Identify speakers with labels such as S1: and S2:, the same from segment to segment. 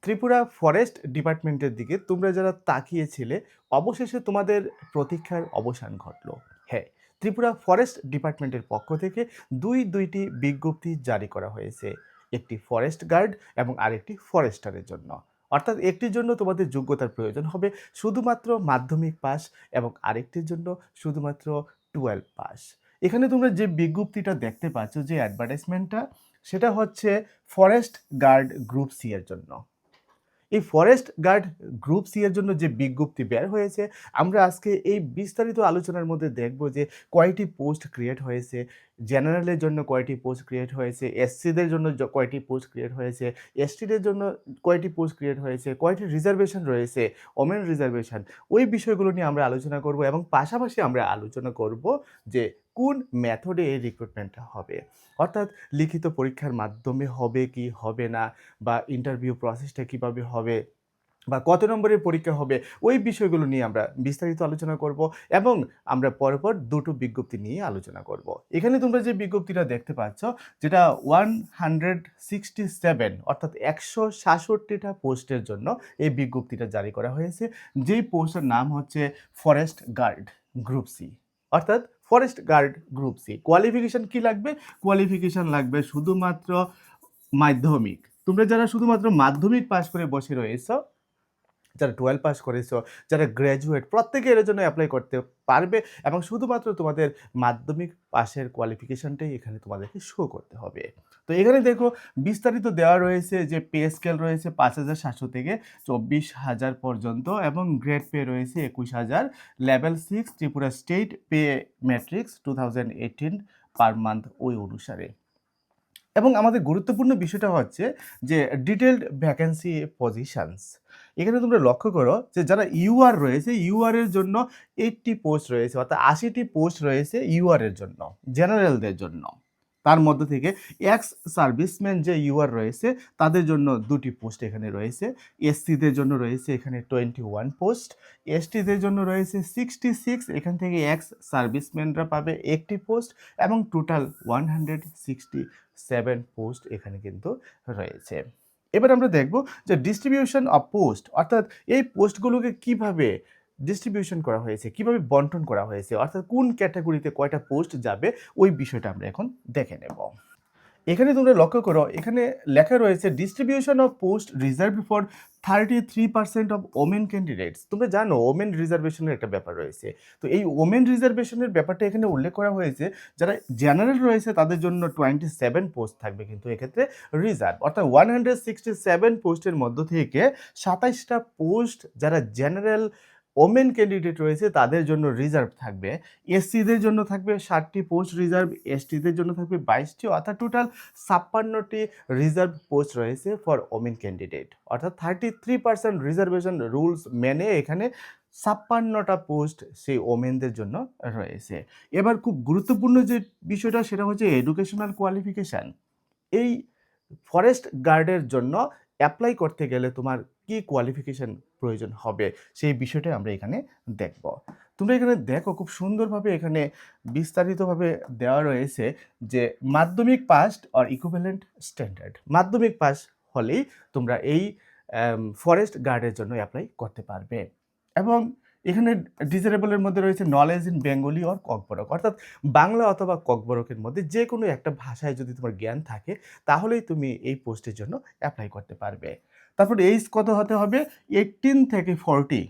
S1: Tripura forest ডিপার্টমেন্টের দিকে তোমরা যারা তাকিয়েছিলে, অবশেষে তোমাদের প্রতীক্ষার অবসান ঘটল। হ্যাঁ, ত্রিপুরা ফরেস্ট ডিপার্টমেন্টের পক্ষ থেকে দুইটি বিজ্ঞপ্তি জারি করা হয়েছে। একটি ফরেস্ট গার্ড এবং আরেকটি ফরেস্টারের জন্য। অর্থাৎ একটির জন্য তোমাদের যোগ্যতার প্রয়োজন হবে শুধুমাত্র মাধ্যমিক পাস এবং আরেকটির জন্য শুধুমাত্র 12 পাস। এখানে তোমরা যে বিজ্ঞপ্তিটা দেখতে পাচ্ছ, যে অ্যাডভার্টাইজমেন্টটা, সেটা হচ্ছে ফরেস্ট গার্ড গ্রুপ সি এর জন্য। এই ফরেস্ট গার্ড গ্রুপ সি এর জন্য যে বিজ্ঞপ্তি বের হয়েছে, আমরা আজকে এই বিস্তারিত আলোচনার মধ্যে দেখব যে কয়টি পোস্ট ক্রিয়েট হয়েছে, জেনারেলের জন্য কয়টি পোস্ট ক্রিয়েট হয়েছে, এসসিদের জন্য কয়টি পোস্ট ক্রিয়েট হয়েছে, এসটিদের জন্য কয়টি পোস্ট ক্রিয়েট হয়েছে, কয়টি রিজার্ভেশন রয়েছে, ওমেন রিজার্ভেশন। ওই বিষয়গুলো নিয়ে আমরা আলোচনা করব এবং পাশাপাশি আমরা আলোচনা করব যে কোন মেথডে এই রিক্রুটমেন্টটা হবে। অর্থাৎ লিখিত পরীক্ষার মাধ্যমে হবে কি হবে না, বা ইন্টারভিউ প্রসেসটা কিভাবে হবে, বা কত নম্বরের পরীক্ষা হবে, ওই বিষয়গুলো নিয়ে আমরা বিস্তারিত আলোচনা করব এবং আমরা পরপর দুটো বিজ্ঞপ্তি নিয়ে আলোচনা করব। এখানে তোমরা যে বিজ্ঞপ্তিটা দেখতে পাচ্ছ, যেটা 167 অর্থাৎ 167টা পোস্টের জন্য এই বিজ্ঞপ্তিটা জারি করা হয়েছে। যেই পোস্টের নাম হচ্ছে ফরেস্ট গার্ড গ্রুপ সি, অর্থাৎ forest guard group C. Qualification কি লাগবে? কোয়ালিফিকেশন লাগবে শুধুমাত্র মাধ্যমিক। তোমরা যারা শুধুমাত্র মাধ্যমিক পাস করে বসে রয়েছো, যারা 12 পাস করেছো, যারা গ্র্যাজুয়েট, প্রত্যেকে এর জন্য অ্যাপ্লাই করতে পারবে এবং শুধুমাত্র তোমাদের মাধ্যমিক পাসের কোয়ালিফিকেশনটাই এখানে তোমাদেরকে শো করতে হবে। তো এখানে দেখো বিস্তারিত দেওয়া রয়েছে যে পে স্কেল রয়েছে 5,700 থেকে 24,000 পর্যন্ত এবং গ্রেড পে রয়েছে 21,000। Level 6 Tripura state pay matrix 2018 per month ওই অনুসারে। এবং আমাদের গুরুত্বপূর্ণ বিষয়টা হচ্ছে যে ডিটেলড ভ্যাকেন্সি পজিশনস। এখানে তোমরা লক্ষ্য করো যে যারা ইউআর রয়েছে, ইউআর এর জন্য 80 পোস্ট রয়েছে, অর্থাৎ 80টি পোস্ট রয়েছে ইউআর এর জন্য, জেনারেলদের জন্য। তার মধ্য থেকে এক্স সার্ভিসম্যান যে ইউআর রয়েছে তাদের জন্য 2টি পোস্ট এখানে রয়েছে। এসসিদের জন্য রয়েছে এখানে 21 পোস্ট, এসটিদের জন্য রয়েছে 66। এখান থেকে এক্স সার্ভিসম্যানরা পাবে একটি পোস্ট এবং টোটাল 167 পোস্ট এখানে কিন্তু রয়েছে। এবার আমরা দেখব যে ডিস্ট্রিবিউশন অফ পোস্ট, অর্থাৎ এই পোস্টগুলোকে কিভাবে ডিস্ট্রিবিউশন করা হয়েছে, কিভাবে বন্টন করা হয়েছে, অর্থাৎ কোন ক্যাটাগরিতে কয়টা পোস্ট যাবে, ওই বিষয়টা আমরা এখন দেখে নেব। এখানে তোমরা লক্ষ্য করো, এখানে লেখা রয়েছে distribution of post reserve for 33% of women candidates. তোমরা জানো ওমেন রিজার্ভেশনের একটা ব্যাপার রয়েছে। তো এই ওমেন রিজার্ভেশনের ব্যাপারটা এখানে উল্লেখ করা হয়েছে। যারা জেনারেল রয়েছে তাদের জন্য 27 পোস্ট থাকবে কিন্তু এক্ষেত্রে রিজার্ভ, অর্থাৎ 167 পোস্টের মধ্য থেকে 27টা পোস্ট যারা জেনারেল ওমেন ক্যান্ডিডেট রয়েছে তাদের জন্য রিজার্ভ থাকবে। এসসিদের জন্য থাকবে 60টি পোস্ট রিজার্ভ, এসটিদের জন্য থাকবে 22টি, অর্থাৎ টোটাল 56টি রিজার্ভ পোস্ট রয়েছে ফর ওমেন ক্যান্ডিডেট। অর্থাৎ 33% রিজার্ভেশন রুলস মেনে এখানে 56টা পোস্ট সেই ওমেনদের জন্য রয়েছে। এবার খুব গুরুত্বপূর্ণ যে বিষয়টা সেটা হচ্ছে এডুকেশনাল কোয়ালিফিকেশান। এই ফরেস্ট গার্ডের জন্য অ্যাপ্লাই করতে গেলে তোমার কি কোয়ালিফিকেশন প্রয়োজন হবে, সেই বিষয়টা আমরা এখানে দেখব। তোমরা এখানে দেখো খুব সুন্দরভাবে এখানে বিস্তারিতভাবে দেওয়া রয়েছে যে মাধ্যমিক পাস অর ইকুইভ্যালেন্ট স্ট্যান্ডার্ড। মাধ্যমিক পাস হলেই তোমরা এই ফরেস্ট গার্ডের জন্য অ্যাপ্লাই করতে পারবে। এবং এখানে ডিজারেবলের মধ্যে রয়েছে knowledge in Bengali or Kokborok, অর্থাৎ বাংলা অথবা ককবরকের মধ্যে যে কোনো একটা ভাষায় যদি তোমার জ্ঞান থাকে তাহলেই তুমি এই পোস্টের জন্য অ্যাপ্লাই করতে পারবে। তারপর এইজ কত হতে হবে? 18 থেকে 40,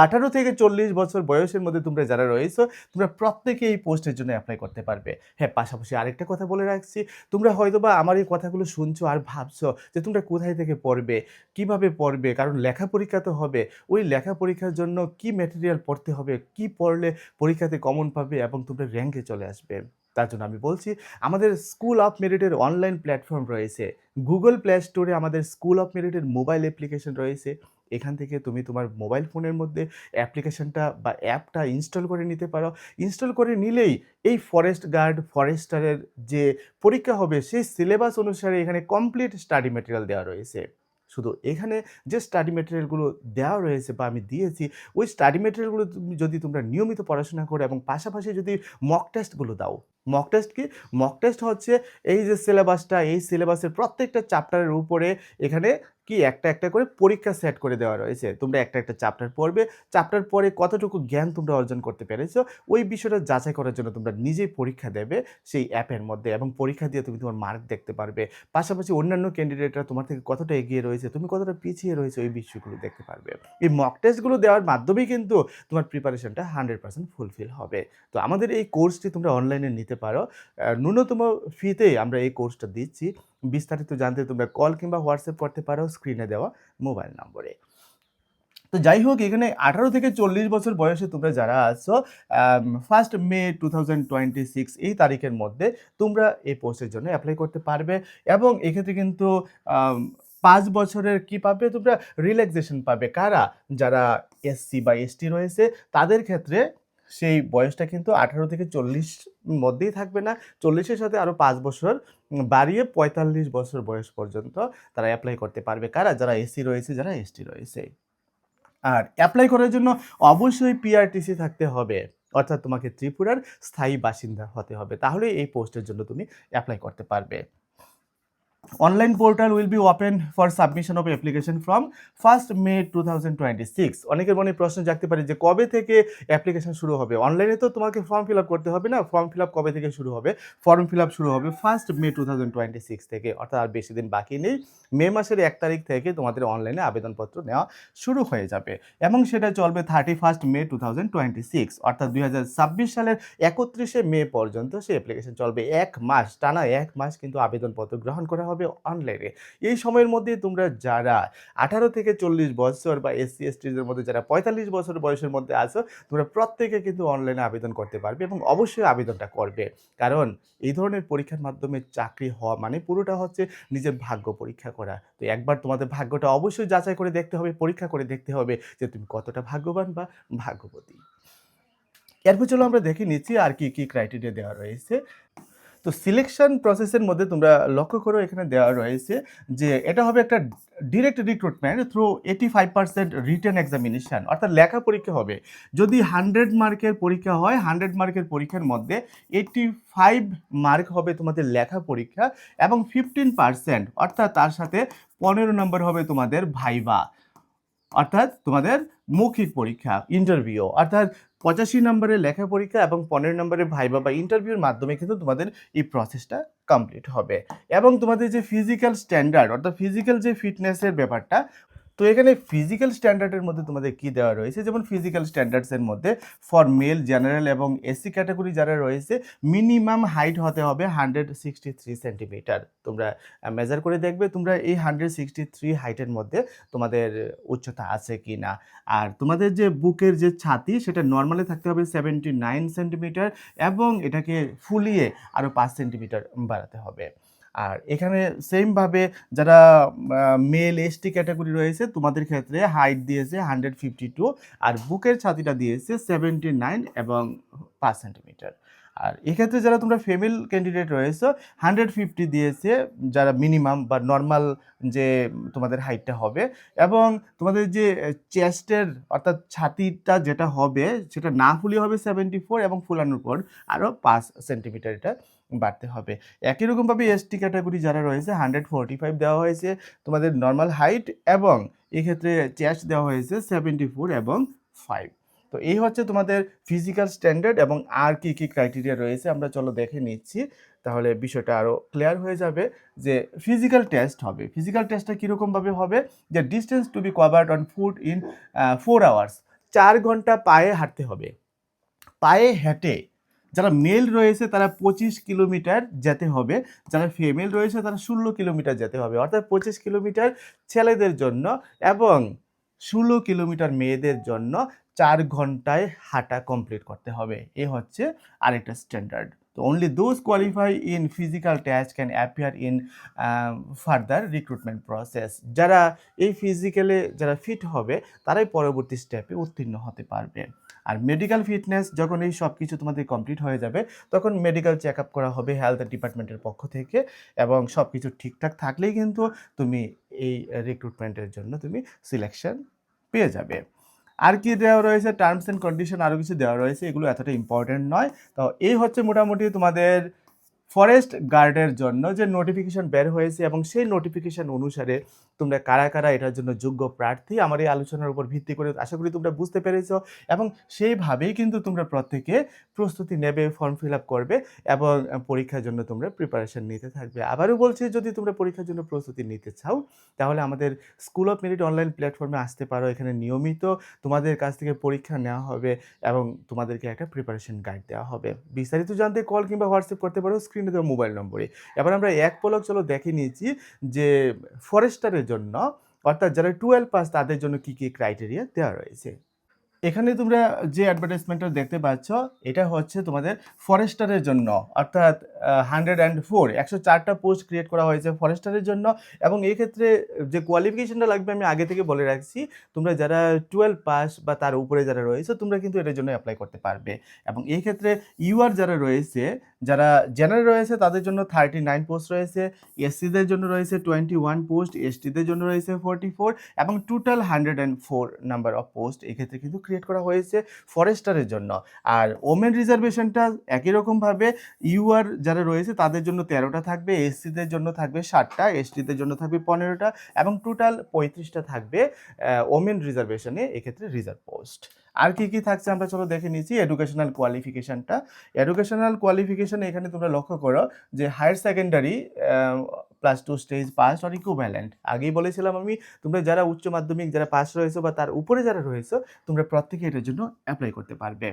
S1: 18 থেকে 40 বছর বয়সের মধ্যে তোমরা যারা রয়েছো তোমরা প্রত্যেকে এই পোস্টের জন্য অ্যাপ্লাই করতে পারবে। হ্যাঁ, পাশাপাশি আরেকটা কথা বলে রাখছি, তোমরা হয়তোবা আমার এই কথাগুলো শুনছো আর ভাবছো যে তোমরা কোথায় থেকে পড়বে, কিভাবে পড়বে, কারণ লেখা পরীক্ষা তো হবে। ওই লেখা পরীক্ষার জন্য কি ম্যাটেরিয়াল পড়তে হবে, কি পড়লে পরীক্ষাতে কমন পাবে এবং তোমরা র্যাঙ্কে চলে আসবে। তার জন্য আমি বলছি আমাদের স্কুল অফ মেরিটের অনলাইন প্ল্যাটফর্ম রয়েছে। গুগল প্লে স্টোরে আমাদের স্কুল অফ মেরিটের মোবাইল অ্যাপ্লিকেশন রয়েছে। এখান থেকে তুমি তোমার মোবাইল ফোনের মধ্যে অ্যাপ্লিকেশনটা বা অ্যাপটা ইনস্টল করে নিতে পারো। ইনস্টল করে নিলেই এই ফরেস্ট গার্ড, ফরেস্টারের যে পরীক্ষা হবে সেই সিলেবাস অনুসারে এখানে কমপ্লিট স্টাডি ম্যাটেরিয়াল দেওয়া রয়েছে। শুধু এখানে যে স্টাডি ম্যাটেরিয়ালগুলো দেওয়া রয়েছে বা আমি দিয়েছি, ওই স্টাডি ম্যাটেরিয়ালগুলো যদি তোমরা নিয়মিত পড়াশোনা করো এবং পাশাপাশি যদি মক টেস্টগুলো দাও, মক টেস্ট কি? মক টেস্ট হচ্ছে এই যে সিলেবাসটা, এই সিলেবাসের প্রত্যেকটা চ্যাপ্টারের উপরে এখানে কি একটা করে পরীক্ষা সেট করে দেওয়া রয়েছে। তোমরা একটা চ্যাপ্টার পড়বে, চ্যাপ্টার পরে কতটুকু জ্ঞান তোমরা অর্জন করতে পেরেছো, ওই বিষয়টা যাচাই করার জন্য তোমরা নিজেই পরীক্ষা দেবে সেই অ্যাপের মধ্যে এবং পরীক্ষা দিয়ে তুমি তোমার মার্ক দেখতে পারবে। পাশাপাশি অন্যান্য ক্যান্ডিডেটরা তোমার থেকে কতটা এগিয়ে রয়েছে, তুমি কতটা পিছিয়ে রয়েছো, এই বিষয়গুলো দেখতে পারবে। এই মক টেস্টগুলো দেওয়ার মাধ্যমেই কিন্তু তোমার প্রিপারেশনটা 100% ফুলফিল হবে। তো আমাদের এই কোর্সটি তোমরা অনলাইনে নিতে পারো। ন্যূনতম ফিতেই আমরা এই কোর্সটা দিচ্ছি। বিস্তারিত জানতে তোমরা কল কিংবা হোয়াটসঅ্যাপ করতে পারো স্ক্রিনে দেওয়া মোবাইল নম্বরে। তো যাই হোক, এখানে 18 থেকে 40 বছর বয়সে তোমরা যারা আছো 1 মে 2026 এই তারিখের মধ্যে তোমরা এই পোস্টের জন্য অ্যাপ্লাই করতে পারবে এবং এক্ষেত্রে কিন্তু 5 বছরের কি পাবে তোমরা? রিল্যাক্সেশন পাবে। কারা? যারা এসসি বা এসটি রয়েছে তাদের ক্ষেত্রে সেই বয়সটা কিন্তু 18 থেকে 40 মধ্যেই থাকবে না। 40 এর সাথে আরো 5 বছর বাড়িয়ে 45 বছর বয়স পর্যন্ত তারা অ্যাপ্লাই করতে পারবে। কারা? যারা এসসি রয়েছে, যারা এসটি রয়েছে। আর অ্যাপ্লাই করার জন্য অবশ্যই পিআরটিসি থাকতে হবে। অর্থাৎ তোমাকে ত্রিপুরার স্থায়ী বাসিন্দা হতে হবে। তাহলেই এই পোস্টের জন্য তুমি অ্যাপ্লাই করতে পারবে। Online portal will be open for submission of application from 1 মে 2026। অনেকের মনে প্রশ্ন জাগতে পারে যে কবে থেকে অ্যাপ্লিকেশন শুরু হবে? অনলাইনে তো তোমাকে ফর্ম ফিল আপ করতে হবে না? ফর্ম ফিল আপ কবে থেকে শুরু হবে? ফর্ম ফিল আপ শুরু হবে 1 মে 2026 থেকে, অর্থাৎ আর বেশি দিন বাকি নেই। মে মাসের 1 তারিখ থেকে তোমাদের অনলাইনে আবেদনপত্র নেওয়া শুরু হয়ে যাবে এবং সেটা চলবে 31 মে 2026, অর্থাৎ 2026 সালের 31 মে পর্যন্ত সেই অ্যাপ্লিকেশন চলবে। 1 মাস, টানা 1 মাস কিন্তু আবেদনপত্র গ্রহণ করা হবে অনলাইনে। এই সময়ের মধ্যে তোমরা যারা 18 থেকে 40 বছর বা এসসি এসটিদের মধ্যে যারা 45 বছর বয়সের মধ্যে আছো, তোমরা প্রত্যেকে কিন্তু অনলাইনে আবেদন করতে পারবে এবং অবশ্যই আবেদনটা করবে। কারণ এই ধরনের পরীক্ষার মাধ্যমে চাকরি হওয়া মানে পুরোটা হচ্ছে নিজের ভাগ্য পরীক্ষা করা। তো একবার তোমাদের ভাগ্যটা অবশ্যই যাচাই করে দেখতে হবে, পরীক্ষা করে দেখতে হবে যে তুমি কতটা ভাগ্যবান বা ভাগ্যবতী। এরপর চলো আমরা দেখে নিচ্ছি আর কি ক্রাইটেরিয়া দেওয়া রয়েছে। তো সিলেকশন প্রসেসের মধ্যে তোমরা লক্ষ্য করো, এখানে দেওয়া রয়েছে যে এটা হবে একটা direct recruitment through 85% written examination, অর্থাৎ লেখা পরীক্ষা হবে। যদি 100 মার্কের পরীক্ষা হয়, 100 মার্কের পরীক্ষার মধ্যে 85 মার্ক হবে তোমাদের লেখা পরীক্ষা এবং 15% অর্থাৎ তার সাথে 15 নম্বর হবে তোমাদের ভাইবা, অর্থাৎ তোমাদের মৌখিক পরীক্ষা, ইন্টারভিউ। অর্থাৎ 85 নম্বরের লেখা পরীক্ষা এবং 15 নম্বরের ভাইবা বা ইন্টারভিউর মাধ্যমে কিন্তু তোমাদের এই প্রসেসটা কমপ্লিট হবে। এবং তোমাদের যে ফিজিক্যাল স্ট্যান্ডার্ড, অর্থাৎ ফিজিক্যাল যে ফিটনেসের ব্যাপারটা, তো এখানে ফিজিক্যাল স্ট্যান্ডার্ডের মধ্যে তোমাদের কি দেওয়া রয়েছে? যেমন ফিজিক্যাল স্ট্যান্ডার্ডসের মধ্যে ফর মেল, জেনারেল এবং এসসি ক্যাটাগরি যারা রয়েছে মিনিমাম হাইট হতে হবে 163 সেন্টিমিটার। তোমরা মেজার করে দেখবে তোমরা এই 163 হাইটের মধ্যে তোমাদের উচ্চতা আছে কি না। আর তোমাদের যে বুকের যে ছাতি সেটা নর্মালি থাকতে হবে 79 সেন্টিমিটার এবং এটাকে ফুলিয়ে আরও 5 সেন্টিমিটার বাড়াতে হবে। আর এখানে সেমভাবে যারা মেল এসটি ক্যাটাগরি রয়েছে তোমাদের ক্ষেত্রে হাইট দিয়েছে 152 আর বুকের ছাতিটা দিয়েছে 79 এবং 5 সেন্টিমিটার। আর এক্ষেত্রে যারা তোমরা ফিমেল ক্যান্ডিডেট রয়েছে 150 দিয়েছে যারা মিনিমাম বা নর্মাল যে তোমাদের হাইটটা হবে, এবং তোমাদের যে চেস্টের অর্থাৎ ছাতিটা যেটা হবে সেটা না ফুলিয়ে হবে 74 এবং ফুলানোর পর আরও 5 সেন্টিমিটার এটা বাড়তে হবে। একই রকমভাবে এসটি ক্যাটাগরি যারা রয়েছে 145 দেওয়া হয়েছে তোমাদের নর্মাল হাইট এবং এক্ষেত্রে চেস্ট দেওয়া হয়েছে 74 এবং 5। তো এই হচ্ছে তোমাদের ফিজিক্যাল স্ট্যান্ডার্ড এবং আর কি ক্রাইটেরিয়া রয়েছে আমরা চলো দেখে নিচ্ছি, তাহলে বিষয়টা আরও ক্লিয়ার হয়ে যাবে। যে ফিজিক্যাল টেস্ট হবে, ফিজিক্যাল টেস্টটা কীরকমভাবে হবে? যে distance to be covered on foot in 4 hours, 4 ঘন্টা পায়ে হাঁটতে হবে। পায়ে হেঁটে যারা মেল রয়েছে তারা 25 কিলোমিটার যেতে হবে, যারা ফিমেল রয়েছে তারা 16 কিলোমিটার যেতে হবে। অর্থাৎ 25 কিলোমিটার ছেলেদের জন্য এবং 16 কিলোমিটার মেয়েদের জন্য 4 ঘন্টায় হাঁটা কমপ্লিট করতে হবে। এ হচ্ছে আরেকটা স্ট্যান্ডার্ড। তো only those qualify in physical test can appear in further recruitment process. যারা এই ফিজিক্যালে যারা ফিট হবে তারাই পরবর্তী স্টেপে উত্তীর্ণ হতে পারবে। আর মেডিকেল ফিটনেস যখন এই সব কিছু তোমাদের কমপ্লিট হয়ে যাবে তখন মেডিকেল চেক আপ করা হবে হেলথ ডিপার্টমেন্টের পক্ষ থেকে এবং সব কিছু ঠিকঠাক থাকলেই কিন্তু তুমি এই রিক্রুটমেন্টের জন্য তুমি সিলেকশন পেয়ে যাবে। আর কি দেওয়া রয়েছে, টার্মস অ্যান্ড কন্ডিশন আরও কিছু দেওয়া রয়েছে, এগুলো এতটা ইম্পর্টেন্ট নয়। তো এই হচ্ছে মোটামুটি তোমাদের ফরেস্ট গার্ডের জন্য যে নোটিফিকেশন বের হয়েছে, এবং সেই নোটিফিকেশন অনুসারে তোমরা কারা কারা এটার জন্য যোগ্য প্রার্থী, আমার এই আলোচনার উপর ভিত্তি করে আশা করি তোমরা বুঝতে পেরেছো, এবং সেইভাবেই কিন্তু তোমরা প্রত্যেকে প্রস্তুতি নেবে, ফর্ম ফিল আপ করবে, এবং পরীক্ষার জন্য তোমরা প্রিপারেশন নিতে থাকবে। আবারও বলছি, যদি তোমরা পরীক্ষার জন্য প্রস্তুতি নিতে চাও তাহলে আমাদের স্কুল অফ মেরিট অনলাইন প্ল্যাটফর্মে আসতে পারো। এখানে নিয়মিত তোমাদের কাছ থেকে পরীক্ষা নেওয়া হবে এবং তোমাদেরকে একটা প্রিপারেশন গাইড দেওয়া হবে। বিস্তারিত জানতে কল কিংবা হোয়াটসঅ্যাপ করতে পারো স্ক্রিনে দেওয়া মোবাইল নম্বরে। এবার আমরা এক পলক চলো দেখে নিয়েছি যে ফরেস্টারের জন্য, অর্থাৎ যারা 12 পাস তাদের জন্য কি কি ক্রাইটেরিয়া দেওয়া রয়েছে। এখানে তোমরা যে অ্যাডভার্টাইজমেন্টটা দেখতে পাচ্ছ, এটা হচ্ছে তোমাদের ফরেস্টারের জন্য, অর্থাৎ 104টা পোস্ট ক্রিয়েট করা হয়েছে ফরেস্টারের জন্য। এবং এই ক্ষেত্রে যে কোয়ালিফিকেশনটা লাগবে আমি আগে থেকে বলে রাখছি, তোমরা যারা 12 পাস বা তার উপরে যারা রয়েছে তোমরা কিন্তু এটার জন্য অ্যাপ্লাই করতে পারবে। এবং এই ক্ষেত্রে ইউআর যারা রয়েছে, যারা জেনারেল রয়েছে তাদের জন্য 39 পোস্ট রয়েছে, এসসিদের জন্য রয়েছে 21 পোস্ট, এসটিদের জন্য রয়েছে 44, এবং টোটাল 104 নাম্বার অফ পোস্ট এক্ষেত্রে কিন্তু ক্রিয়েট করা হয়েছে ফরেস্টারের জন্য। আর ওমেন রিজার্ভেশনটা একই রকমভাবে ইউআর যারা রয়েছে তাদের জন্য 13টা থাকবে, এসসিদের জন্য থাকবে 7টা, এসটিদের জন্য থাকবে 15টা, এবং টোটাল 35টা থাকবে ওমেন রিজার্ভেশনে এক্ষেত্রে রিজার্ভ পোস্ট। আর কি কি থাকছে আমরা চলো দেখে নিচ্ছি। এডুকেশনাল কোয়ালিফিকেশনটা, এডুকেশনাল কোয়ালিফিকেশন এখানে তোমরা লক্ষ্য করো যে higher secondary +2 stage pass or equivalent. আগেই বলেছিলাম আমি, তোমরা যারা উচ্চ মাধ্যমিক যারা পাস রয়েছে বা তার উপরে যারা রয়েছে তোমরা প্রত্যেকে এটার জন্য অ্যাপ্লাই করতে পারবে।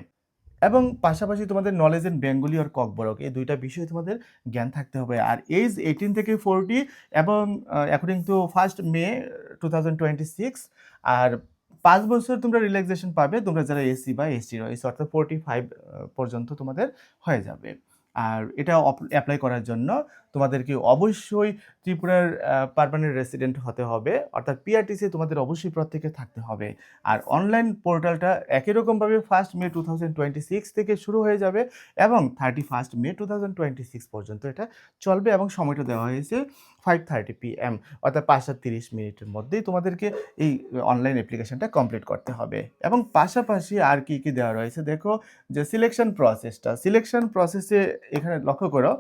S1: এবং পাশাপাশি তোমাদের নলেজ ইন বেঙ্গলি আর ককবরক, এই দুইটা বিষয় তোমাদের জ্ঞান থাকতে হবে। আর এজ 18 থেকে 40, এবং অ্যাকর্ডিং টু 1 মে 2026। আর 5 বছর তোমরা রিল্যাক্সেশন পাবে তোমরা যারা এসসি বা এসটি রয়েছে, অর্থাৎ 45 পর্যন্ত তোমাদের হয়ে যাবে। আর এটা অ্যাপ্লাই করার জন্য তোমাদেরকে অবশ্যই ত্রিপুরার পার্মানেন্ট রেসিডেন্ট হতে হবে, অর্থাৎ পিআরটিসি তোমাদের অবশ্যই প্রত্যেকে থাকতে হবে। আর অনলাইন পোর্টালটা একই রকমভাবে 1 মে 2026 থেকে শুরু হয়ে যাবে এবং 31 মে 2026 পর্যন্ত এটা চলবে, এবং সময়টা দেওয়া হয়েছে 5:30 PM, অর্থাৎ 5:30 মধ্যেই তোমাদেরকে এই অনলাইন অ্যাপ্লিকেশনটা কমপ্লিট করতে হবে। এবং পাশাপাশি আর কি কি দেওয়া রয়েছে দেখো, যে সিলেকশন প্রসেসে এখানে লক্ষ্য করো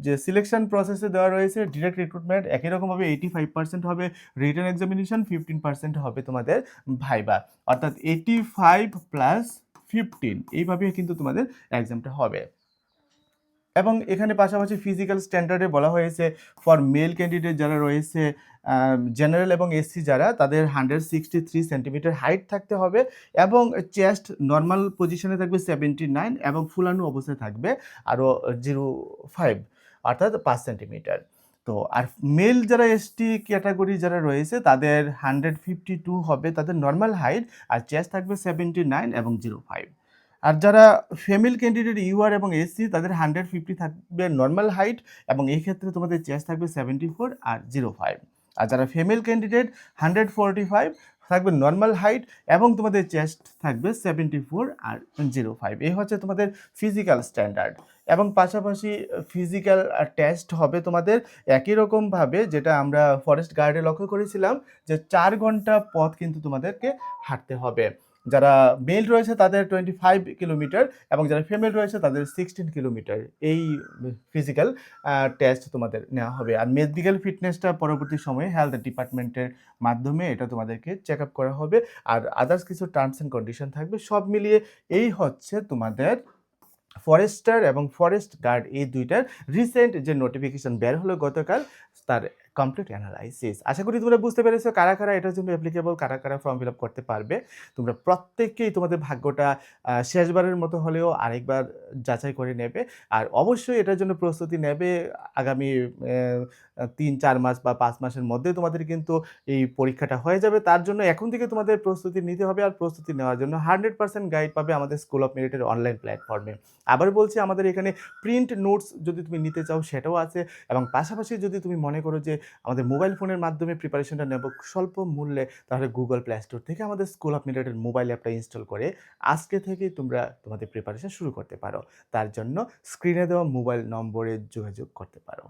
S1: যে সিলেকশন প্রসেসে দেওয়া রয়েছে ডিরেক্ট রিক্রুটমেন্ট, একই রকমভাবে 85% হবে রিটেন এক্সামিনেশন, 15% হবে তোমাদের ভাইবা, অর্থাৎ 85 + 15 এইভাবে কিন্তু তোমাদের এক্সামটা হবে। এবং এখানে পাশাপাশি ফিজিক্যাল স্ট্যান্ডার্ডে বলা হয়েছে ফর মেল ক্যান্ডিডেট যারা রয়েছে, জেনারেল এবং এসসি যারা, তাদের 163 সেন্টিমিটার হাইট থাকতে হবে, এবং চেস্ট নর্মাল পজিশনে থাকবে 79, এবং ফুলানো অবস্থায় থাকবে আরও 05, অর্থাৎ 5 সেন্টিমিটার। তো আর মেল যারা এসটি ক্যাটাগরি যারা রয়েছে তাদের 152 হবে তাদের নর্মাল হাইট, আর চেস্ট থাকবে 79 এবং 05। আর যারা ফিমেল ক্যান্ডিডেট ইউআর এবং এসসি তাদের 150 থাকবে নর্মাল হাইট, এবং এই ক্ষেত্রে তোমাদের চেস্ট থাকবে 74 আর 05। আর যারা ফিমেল ক্যান্ডিডেট 145 থাকবে নর্মাল হাইট, এবং তোমাদের চেস্ট থাকবে 74 আর 05। এই হচ্ছে তোমাদের ফিজিক্যাল স্ট্যান্ডার্ড। এবং পাশাপাশি ফিজিক্যাল টেস্ট হবে তোমাদের একই রকমভাবে যেটা আমরা ফরেস্ট গার্ডে লক্ষ্য করেছিলাম, যে 4 ঘন্টা পথ কিন্তু তোমাদেরকে হাঁটতে হবে। যারা মেল রয়েছে তাদের 25 কিলোমিটার, এবং যারা ফিমেল রয়েছে তাদের 16 কিলোমিটার এই ফিজিক্যাল টেস্ট তোমাদের নেওয়া হবে। আর মেডিকেল ফিটনেসটা পরবর্তী সময়ে হেলথ ডিপার্টমেন্টের মাধ্যমে এটা তোমাদেরকে চেক আপ করা হবে, আর আদার্স কিছু টার্মস অ্যান্ড কন্ডিশন থাকবে। সব মিলিয়ে এই হচ্ছে তোমাদের ফরেস্টার এবং ফরেস্ট গার্ড এই দুইটার রিসেন্ট যে নোটিফিকেশন বের হলো গতকাল, তার কমপ্লিট অ্যানালাইসিস। আশা করি তোমরা বুঝতে পেরেছো কারা কারা এটার জন্য অ্যাপ্লিকেবল, কারা কারা ফর্ম ফিল আপ করতে পারবে। তোমরা প্রত্যেককেই তোমাদের ভাগ্যটা শেষবারের মতো হলেও আরেকবার যাচাই করে নেবে, আর অবশ্যই এটার জন্য প্রস্তুতি নেবে। আগামী 3-4 মাস বা 5 মাসের মধ্যে তোমাদের কিন্তু এই পরীক্ষাটা হয়ে যাবে। তার জন্য এখন থেকে তোমাদের প্রস্তুতি নিতে হবে, আর প্রস্তুতি নেওয়ার জন্য 100% গাইড পাবে আমাদের স্কুল অফ মেরিটের অনলাইন প্ল্যাটফর্মে। আবার বলছি, আমাদের এখানে প্রিন্ট নোটস যদি তুমি নিতে চাও সেটাও আছে, এবং পাশাপাশি যদি তুমি মনে করো যে আমাদের মোবাইল ফোনের মাধ্যমে প্রিপারেশনটা নেব স্বল্প মূল্যে, তাহলে গুগল প্লে স্টোর থেকে আমাদের স্কুল অফ মেরিটের মোবাইল অ্যাপটা ইনস্টল করে আজকে থেকেই তোমরা তোমাদের প্রিপারেশন শুরু করতে পারো। তার জন্য স্ক্রিনে দেওয়া মোবাইল নম্বরে যোগাযোগ করতে পারো।